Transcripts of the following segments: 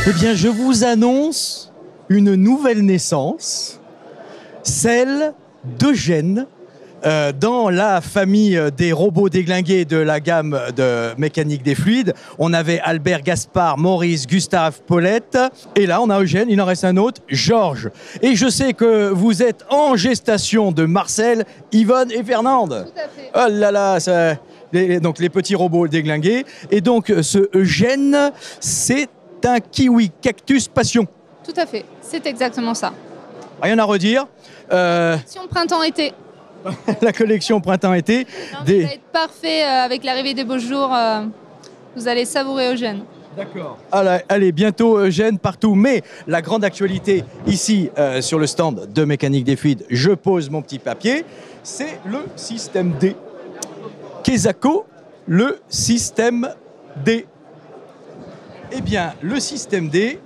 Eh bien, je vous annonce une nouvelle naissance, celle d'Eugène, dans la famille des robots déglingués de la gamme de mécanique des fluides. On avait Albert, Gaspard, Maurice, Gustave, Paulette. Et là, on a Eugène, il en reste un autre, Georges. Et je sais que vous êtes en gestation de Marcel, Yvonne et Fernande. Tout à fait. Oh là là, ça, donc les petits robots déglingués. Et donc, ce Eugène, c'est un kiwi cactus passion. Tout à fait, c'est exactement ça. Rien à redire. Si on printemps-été, La collection printemps-été. ça va être parfait avec l'arrivée des beaux jours. Vous allez savourer Eugène. D'accord. Allez, bientôt Eugène partout. Mais la grande actualité ici sur le stand de Mécanique des Fluides, je pose mon petit papier, c'est le système D. Kesako, le système D. Eh bien, le système D.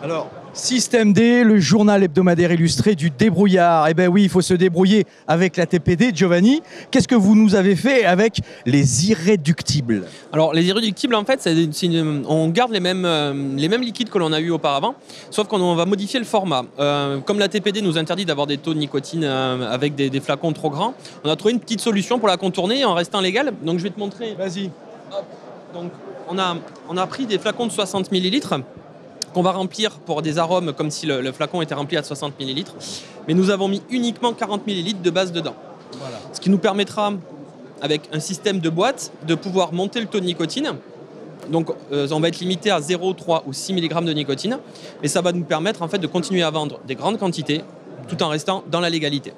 Alors, système D, le journal hebdomadaire illustré du débrouillard. Eh bien oui, il faut se débrouiller avec la TPD. Giovanni, qu'est-ce que vous nous avez fait avec les irréductibles? Alors les irréductibles, en fait, on garde les mêmes liquides que l'on a eu auparavant, sauf qu'on va modifier le format. Comme la TPD nous interdit d'avoir des taux de nicotine avec des flacons trop grands, on a trouvé une petite solution pour la contourner en restant légal. Donc je vais te montrer. Vas-y. Donc on a pris des flacons de 60 ml qu'on va remplir pour des arômes comme si le flacon était rempli à 60 ml. Mais nous avons mis uniquement 40 ml de base dedans. Voilà. Ce qui nous permettra, avec un système de boîte, de pouvoir monter le taux de nicotine. Donc on va être limité à 0, 3 ou 6 mg de nicotine. Et ça va nous permettre en fait de continuer à vendre des grandes quantités tout en restant dans la légalité.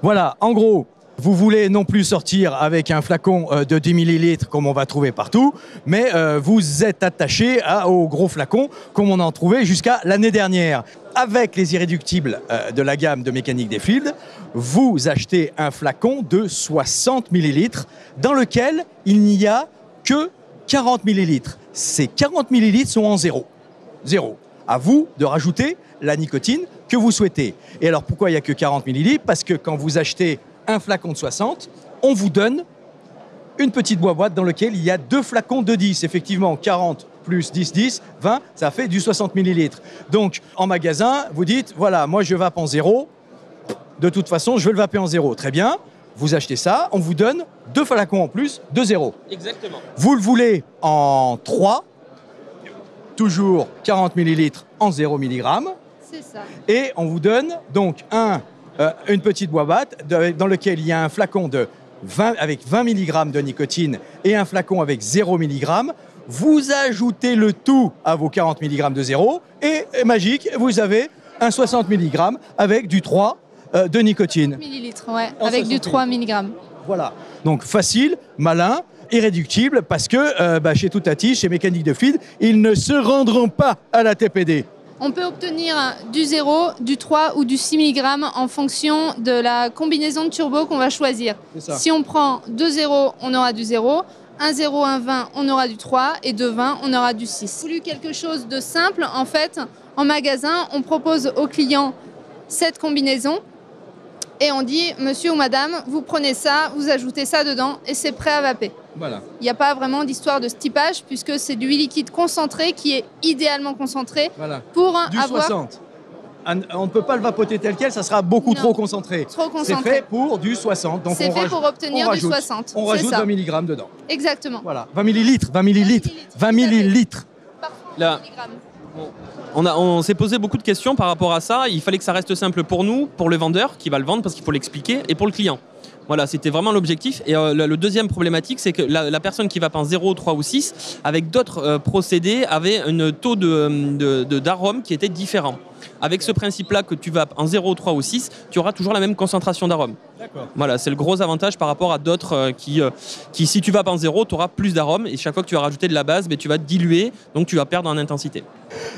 Voilà, en gros, vous voulez non plus sortir avec un flacon de 10 ml comme on va trouver partout, mais vous êtes attaché au gros flacon comme on en trouvait jusqu'à l'année dernière. Avec les irréductibles de la gamme de Mécanique des Fluides, vous achetez un flacon de 60 ml dans lequel il n'y a que 40 ml. Ces 40 ml sont en zéro. Zéro. À vous de rajouter la nicotine que vous souhaitez. Et alors pourquoi il n'y a que 40 ml? Parce que quand vous achetez un flacon de 60, on vous donne une petite boîte dans laquelle il y a 2 flacons de 10. Effectivement, 40 plus 10, 10, 20, ça fait du 60 ml. Donc, en magasin, vous dites, voilà, moi je vape en zéro. De toute façon, je veux le vaper en zéro. Très bien, vous achetez ça, on vous donne 2 flacons en plus de zéro. Exactement. Vous le voulez en 3, toujours 40 ml en 0 mg. C'est ça. Et on vous donne donc une petite boîte dans laquelle il y a un flacon avec 20 mg de nicotine et un flacon avec 0 mg. Vous ajoutez le tout à vos 40 mg de zéro et magique, vous avez un 60 mg avec du 3 de nicotine. Millilitres, ouais, avec du 3 mg. Voilà, donc facile, malin, irréductible parce que chez Toutati, chez Mécanique de Fluides, ils ne se rendront pas à la TPD. On peut obtenir du 0, du 3 ou du 6 mg en fonction de la combinaison de turbo qu'on va choisir. Si on prend 2 0, on aura du 0, 1 0, 1 20, on aura du 3 et 2 20, on aura du 6. Voulu quelque chose de simple, en fait, en magasin, on propose aux clients cette combinaison et on dit, monsieur ou madame, vous prenez ça, vous ajoutez ça dedans et c'est prêt à vaper. Voilà. Il n'y a pas vraiment d'histoire de typage puisque c'est du liquide concentré qui est idéalement concentré pour du avoir... 60. On ne peut pas le vapoter tel quel, ça sera beaucoup trop concentré. Trop concentré. C'est fait pour du 60. C'est fait pour obtenir du 60. On rajoute 20 mg dedans. Exactement. Voilà, 20 millilitres, 20 millilitres, 20 millilitres. Là, on s'est posé beaucoup de questions par rapport à ça. Il fallait que ça reste simple pour nous, pour le vendeur qui va le vendre parce qu'il faut l'expliquer, et pour le client. Voilà, c'était vraiment l'objectif. Et le deuxième problématique, c'est que la personne qui va en 0, 3 ou 6, avec d'autres procédés, avait un taux d'arôme qui était différent. Avec ce principe-là, que tu vapes en 0, 3 ou 6, tu auras toujours la même concentration d'arôme. Voilà, c'est le gros avantage par rapport à d'autres qui, si tu vapes en 0, tu auras plus d'arôme. Et chaque fois que tu vas rajouter de la base, tu vas diluer, donc tu vas perdre en intensité.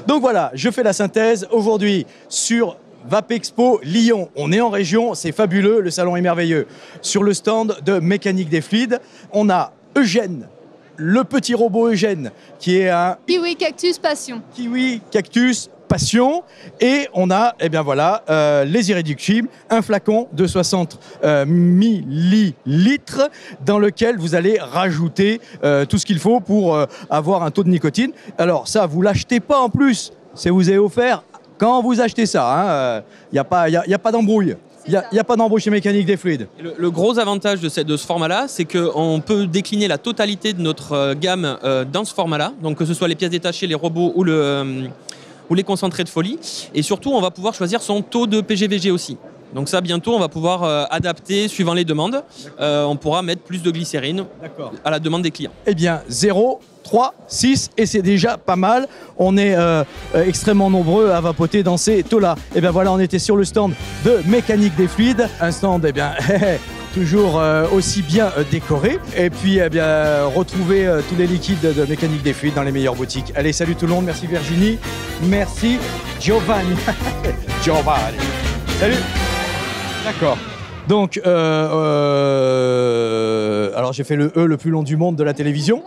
Donc voilà, je fais la synthèse aujourd'hui sur Vapexpo Lyon. On est en région, c'est fabuleux, le salon est merveilleux. Sur le stand de Mécanique des Fluides, on a Eugène, le petit robot Eugène, qui est un Kiwi Cactus Passion. Kiwi Cactus passion. Et on a, eh bien voilà, les irréductibles, un flacon de 60 millilitres dans lequel vous allez rajouter tout ce qu'il faut pour avoir un taux de nicotine. Alors ça, vous l'achetez pas en plus, c'est vous est offert quand vous achetez ça. Il n'y a pas d'embrouille. Il n'y a pas d'embrouille chez Mécanique des Fluides. Le gros avantage de ce format-là, c'est qu'on peut décliner la totalité de notre gamme dans ce format-là. Donc que ce soit les pièces détachées, les robots ou les concentrés de folie. Et surtout, on va pouvoir choisir son taux de PGVG aussi. Donc ça, bientôt, on va pouvoir adapter suivant les demandes. On pourra mettre plus de glycérine à la demande des clients. Eh bien, 0, 3, 6, et c'est déjà pas mal. On est extrêmement nombreux à vapoter dans ces taux-là. Et bien voilà, on était sur le stand de Mécanique des Fluides. Un stand, eh bien, toujours aussi bien décoré. Et puis, eh bien, retrouvez tous les liquides de Mécanique des Fluides dans les meilleures boutiques. Allez, salut tout le monde. Merci Virginie. Merci Giovanni. Giovanni. Salut. D'accord. Donc, alors j'ai fait le E le plus long du monde de la télévision.